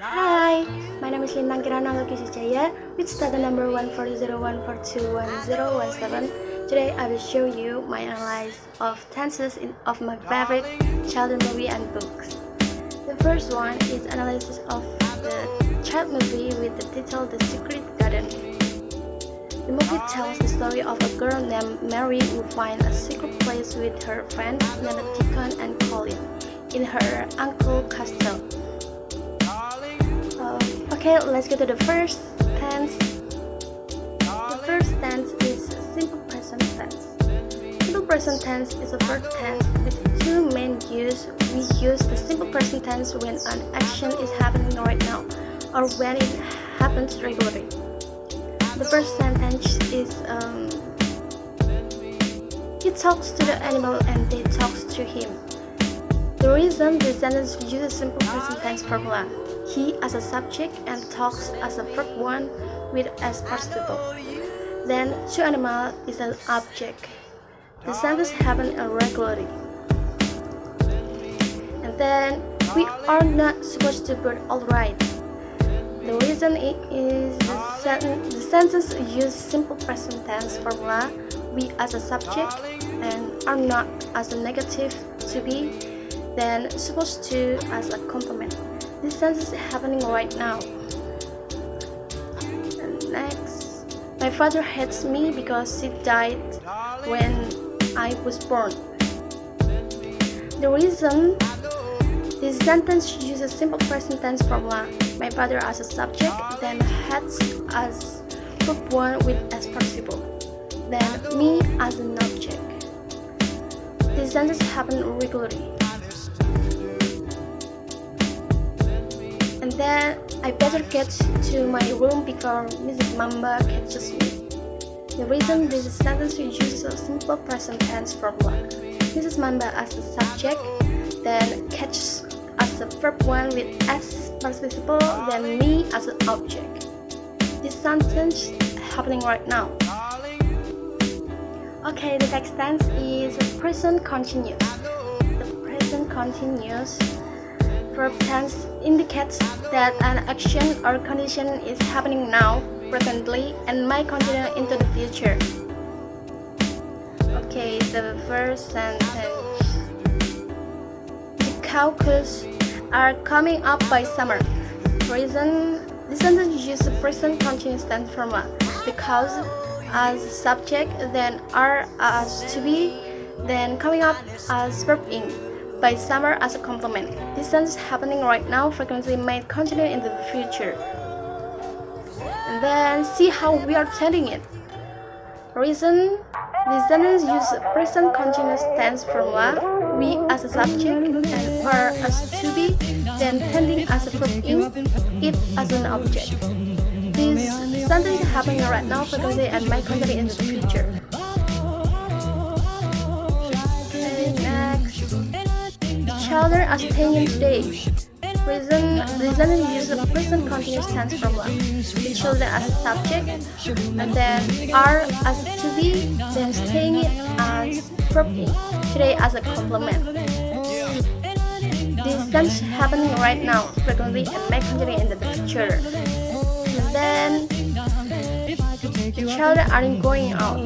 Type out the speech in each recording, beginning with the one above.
Hi, my name is Lintang Kirana Leokiss Wijaya with data number 1401421421017. Today I will show you my analysis of tenses of my favorite childhood movie and books. The first one is analysis of the child movie with the title The Secret Garden. The movie tells the story of a girl named Mary who finds a secret place with her friends named Deacon and Kuliah in her uncle's castle. Okay, let's go to the first tense. The first tense is simple present tense. Simple present tense is a verb tense with two main use. We use the simple present tense when an action is happening right now or when it happens regularly. The first sentence is he talks to the animal and they talks to him. The reason the sentence uses simple present tense formula, he as a subject and talks as a verb 1 with as participle. Then to animal is an object. The sentence happens regularly. And then we are not supposed to put alright. The reason is the sentence use simple present tense formula, we as a subject and are not as a negative to be, then supposed to as a complement. This sentence is happening right now. And next, my father hates me because he died when I was born. The reason this sentence uses simple present tense formula, my father as a subject, then hates as verb 1 with as participle, then me as an object. This sentence happen regularly. And then I better get to my room before Mrs. Mamba catches me. The reason this sentence uses a simple present tense formula, Mrs. Mamba as the subject, then catches as a verb 1 with as participle, then me as an object. This sentence happening right now. Okay, the next tense is present continuous. The present continuous verb tense indicates that an action or condition is happening now, presently, and might continue into the future. Okay, the first sentence. The caucus are coming up by summer. Reason, this sentence uses present continuous tense formula. The cause as subject, then are as to be, then coming up as verb ing. By summer as a complement. This sentence happening right now, frequently might continue in the future. And then see how we are telling it. Reason, this sentence uses present continuous tense formula, we as a subject and are as to be, then tending as a verb ing, it as an object. This sentence is happening right now, frequently and might continue in the future. Children are staying in today. Reason, the sentence uses a present continuous tense formula. The children as a subject, and then are as to be, then staying it as verb ing. Today as a complement. This sentence happening right now, frequently and may continue in the future. And then the children aren't going out.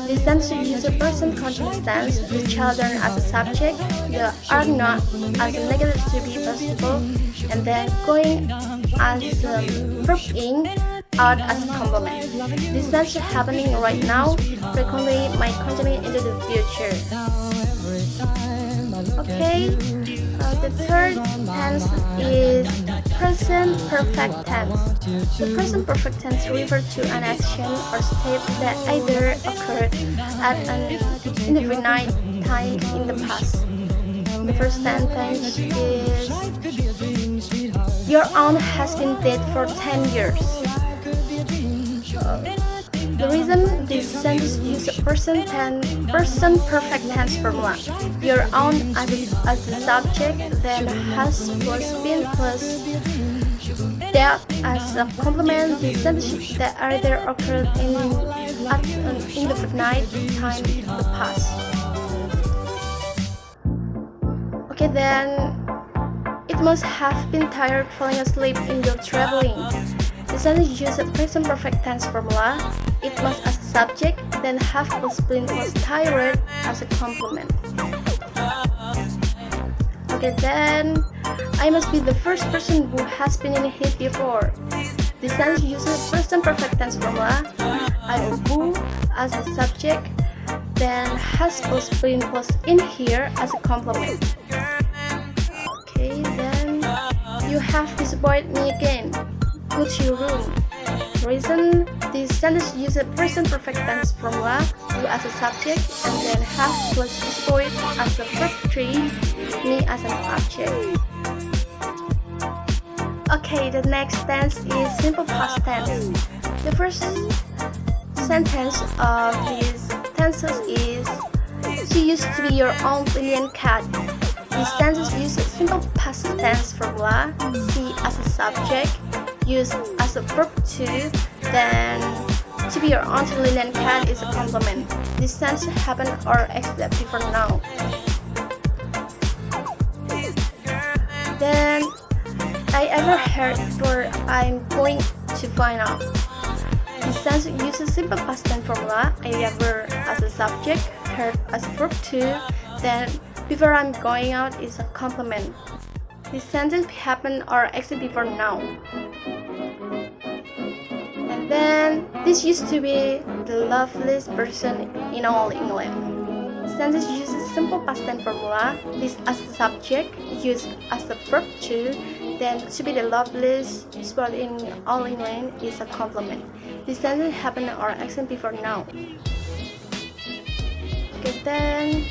This sentence uses a present continuous tense, the children as a subject, the are not as a negative to be participle, and then going as a verb ing, out as a complement. This sentence happening right now, frequently might continue into the future. Okay, the third tense is present perfect tense. The present perfect tense refers to an action or state that either occurred at an indefinite time in the past. The first sentence is your aunt has been dead for 10 years. The reason this sentence uses a present perfect tense formula. Your aunt as the subject, then has plus been plus death as a complement. The sentence that either occurred at an indefinite time in the past. Okay, then It must have been tired falling asleep in your traveling. The sentence uses present perfect tense formula. It must as a subject, then have plus been was tired as a complement. Okay, then I must be the first person who has been in heat before. The sentence uses present perfect tense formula. I or who as a subject, then has plus been plus in here as a complement. Okay, then you have disappointed me again. Go to your room. Reason: this sentence uses present perfect tense formula, you as a subject, and then have plus disappoint as a verb 3, me as an object. Okay, the next tense is simple past tense. The first sentence of these tenses is: she used to be your own brilliant cat. This sentence uses simple past tense formula, she as a subject, used as a verb 2, then to be your own brilliant cat is a complement. This sentence happen or existed before now. Then I ever heard before, I'm going to find out. This sentence uses simple past tense formula, I ever as a subject, heard as a verb 2, then before I'm going out is a complement. This sentence happened or existed before now. And then this used to be the loveliest person in all England. The sentence uses simple past tense formula, this as a subject, used as a verb 2, then to be the loveliest spot in all England is a complement. This sentence happened or existed before now. Okay, then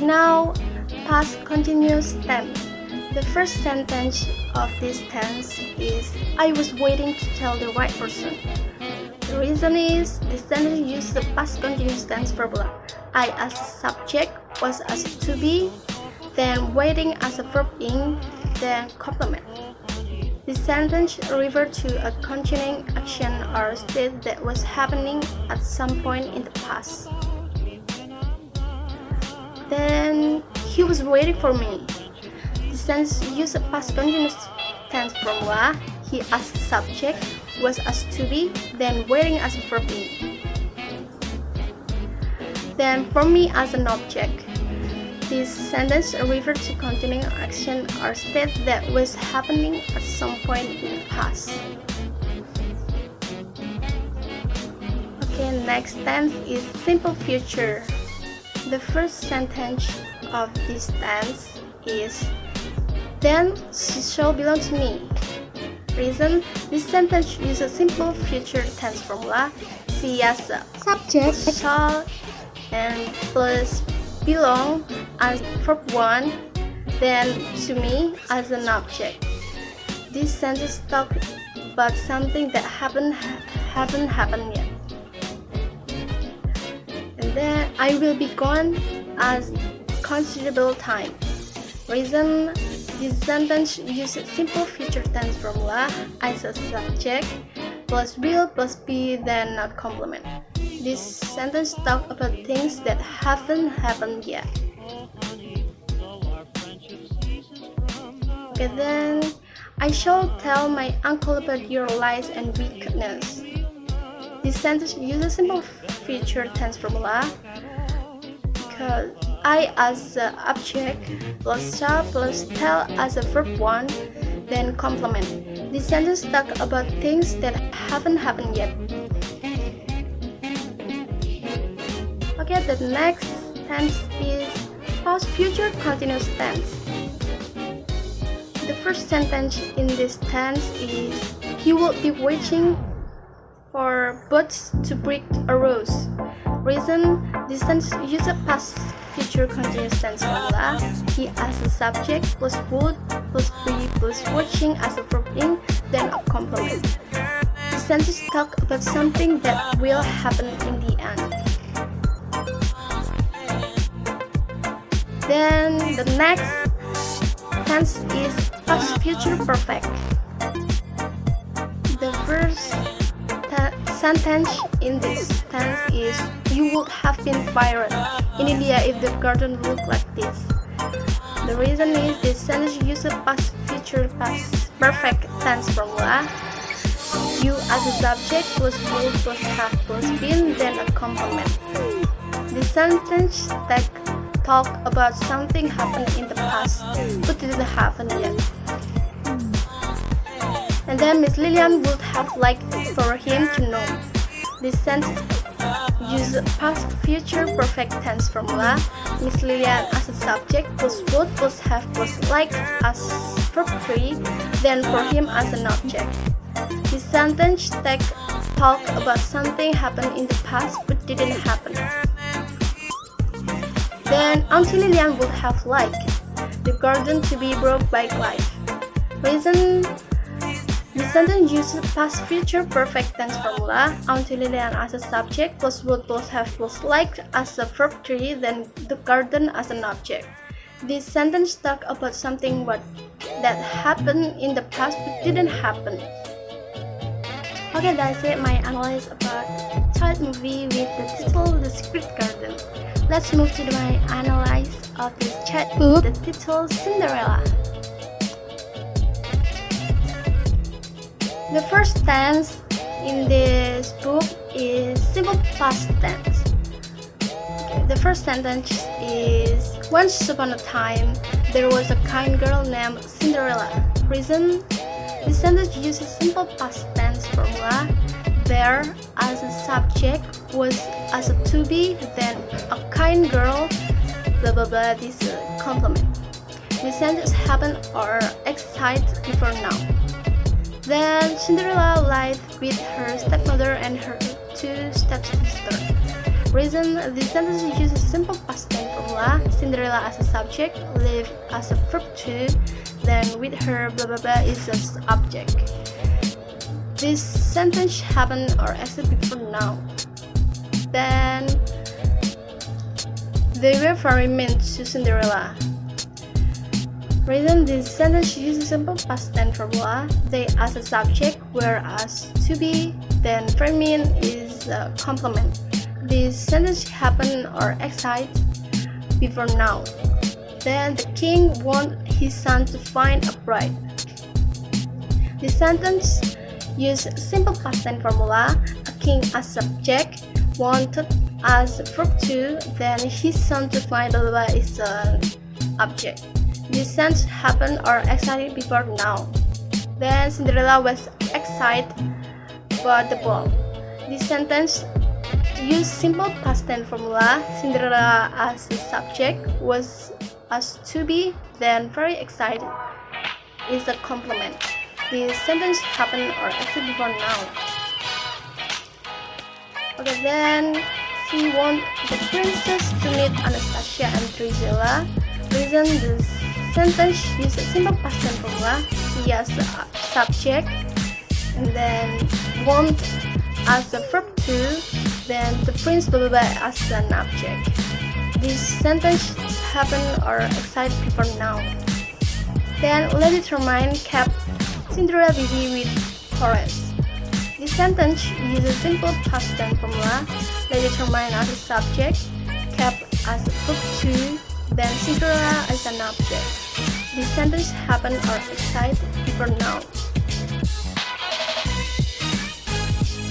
now past continuous tense. The first sentence of this tense is: I was waiting to tell the right person. The reason is the sentence uses the past continuous tense formula. I as a subject, was as to be, then waiting as a verb in, then complement. This sentence refers to a continuing action or state that was happening at some point in the past. Then he was waiting for me. The sentence uses a past continuous tense formula. He as a subject, was as to be, then waiting as a verb in. Then for me as an object. This sentence refers to continuing action or state that was happening at some point in the past. Okay, next tense is simple future. The first sentence of this tense is: then she shall belong to me. Reason: this sentence uses simple future tense formula. She as a subject, shall, and plus belong as verb 1, then to me as an object. This sentence talks about something that haven't happened yet. And then I will be gone as considerable time. Reason: this sentence uses simple future tense formula as a subject, plus will plus be, then a complement. This sentence talks about things that haven't happened yet. Okay, then I shall tell my uncle about your lies and wickedness. This sentence uses simple future tense formula because I as the object plus shall plus tell as a verb 1, then complement. This sentence talks about things that haven't happened yet. Okay, the next tense is past future continuous tense. The first sentence in this tense is: he will be waiting for boats to break a rose. Reason: this sentence uses past future continuous tense formula. He as a subject plus would plus be plus watching as a verb in, then a complement. This sentence talks about something that will happen in the end. Then the next tense is past future perfect. The first sentence in this tense is: you would have been fired in India if the garden looked like this. The reason is this sentence uses past, future, past perfect tense formula. You as a subject plus will plus have plus been, then a complement. The sentence talk about something happened in the past but didn't happen yet. And then Miss Lilian would have liked for him to know. This sentence uses past, future, perfect tense formula. Miss Lilian as a subject plus would plus have plus like as verb 3, then for him as an object. This sentence talk about something happened in the past but didn't happen. Then Auntie Lilian would have liked the garden to be broke by life. Reason: the sentence uses past, future, perfect tense formula. Auntie Lilian as a subject plus would plus have plus like as a verb 3, then the garden as an object. This sentence talk about something that happened in the past but didn't happen. Okay, that's it, my analysis about child movie with the title The Secret Garden. Let's move to my analysis of this child book, the title Cinderella. The first tense in this book is simple past tense. Okay, the first sentence is: once upon a time, there was a kind girl named Cinderella. Reason: this sentence uses simple past tense formula. There as a subject was as a to be, then a kind girl, blah blah blah, this is a complement. The sentence happened or excited before now. Then Cinderella lived with her stepmother and her two stepsisters. Reason: this sentence uses simple past tense formula. Cinderella as a subject, lived as a verb 2, then with her blah blah blah is an object. This sentence happened or existed before now. Then they were very mean to Cinderella. Reason: this sentence uses simple past tense formula. They as a subject, whereas to be, then very mean is a complement. This sentence happened or existed before now. Then the king wanted his son to find a bride. This sentence uses simple past tense formula. A king as subject, wanted as verb 2, then his son to find blah blah is an object. This sentence happened or excited before now. Then Cinderella was excited about the ball. This sentence uses simple past tense formula. Cinderella as a subject was as to be, then very excited is a complement. This sentence happened or existed before now. Okay, then she want the princess to meet Anastasia and Drizella. Reason: the sentence uses simple past tense formula. She as a subject, and then want as a verb 2, then the prince blah blah blah as an object. This sentence happened or excited before now. Then Lady Tremaine kept Cinderella busy with chorus. This sentence uses simple past tense formula. Lady Tremaine as a subject, kept as a verb 2, then Cinderella as an object. This sentence happened or excited before now.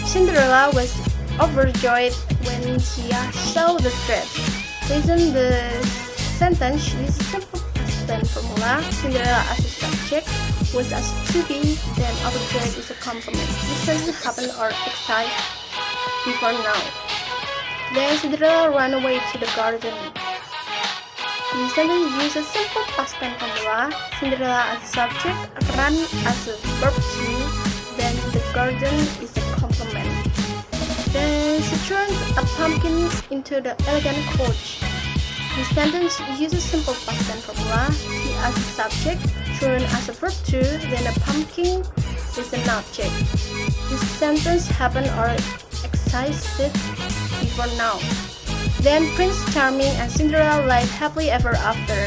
Cinderella was overjoyed when she saw the dress. Reason: the sentence uses simple past tense formula. Cinderella as a subject was as to be, then overjoyed is a complement. This sentence happened or excited before now. Then Cinderella ran away to the garden. The sentence uses simple past tense formula. Cinderella as a subject, ran as a verb 2, then the garden is a complement. Then she turned a pumpkin into the elegant coach. The sentence uses simple past tense formula. She as a subject, turned as a verb 2, then a pumpkin is an object. This sentence happened or existed before now. Then Prince Charming and Cinderella lived happily ever after.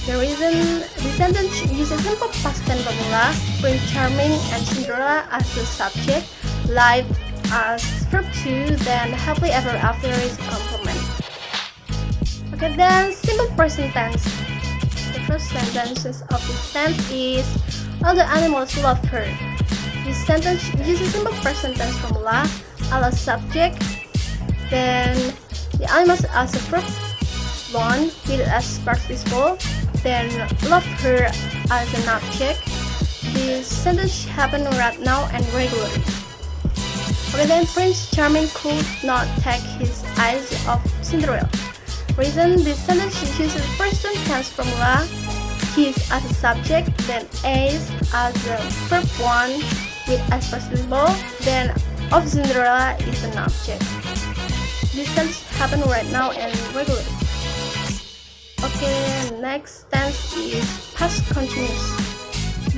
The reason: the sentence uses simple past tense formula. Prince Charming and Cinderella as the subject, lived as verb 2, then happily ever after is a complement. Okay, then simple present tense. The first sentences of this tense is all the animals love her. This sentence uses simple present tense formula, all as subject, then the animals as a verb 1 with it as participle, then love her as an object. This sentence happen right now and regularly. Okay, then Prince Charming could not take his eyes off Cinderella. Reason: this sentence uses present tense formula, his as a subject, then is as a verb 1 with as participle, then of Cinderella is an object. This tense happen right now and regularly. Okay, next tense is past continuous.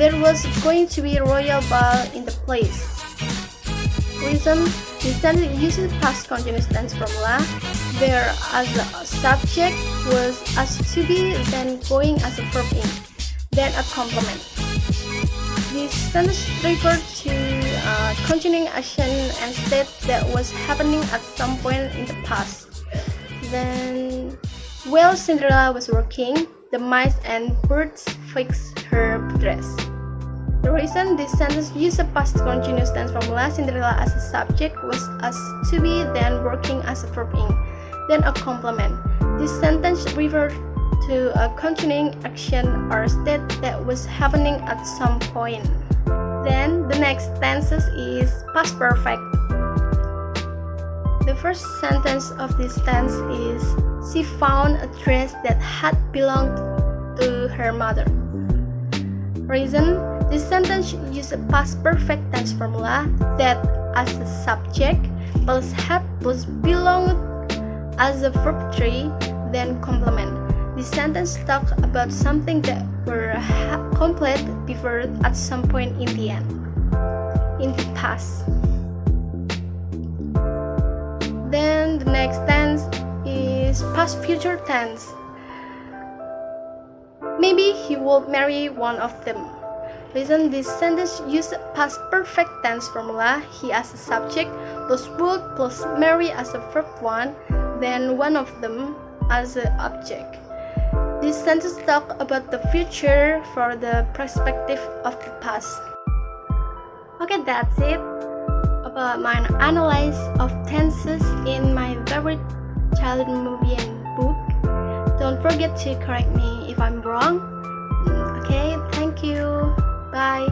There was going to be a royal ball in the place. Reason: this sentence uses past continuous tense formula. There as a subject was as to be, then going as a verb in, then a complement. This sentence refers to continuing action and state that was happening at some point in the past. Then, while Cinderella was working, the mice and birds fixed her dress. The reason this sentence used a past continuous tense formula, Cinderella as a subject was as to be, then working as a verb in, then a complement. This sentence refers to a continuing action or state that was happening at some point. Then the next tenses is past perfect. The first sentence of this tense is she found a dress that had belonged to her mother. Reason: this sentence uses a past perfect tense formula, that as a subject plus had plus belonged as a verb 3, then complement. This sentence talks about something that were complete before at some point in the end, in the past. Then the next tense is past future tense. Maybe he will marry one of them. Reason: this sentence uses past perfect tense formula, he as a subject plus would plus marry as a verb 1, then one of them as an object. This sentence talks about the future for the perspective of the past. Okay, that's it about my analysis of tenses in my favorite childhood movie and book. Don't forget to correct me if I'm wrong. Okay, thank you. Bye.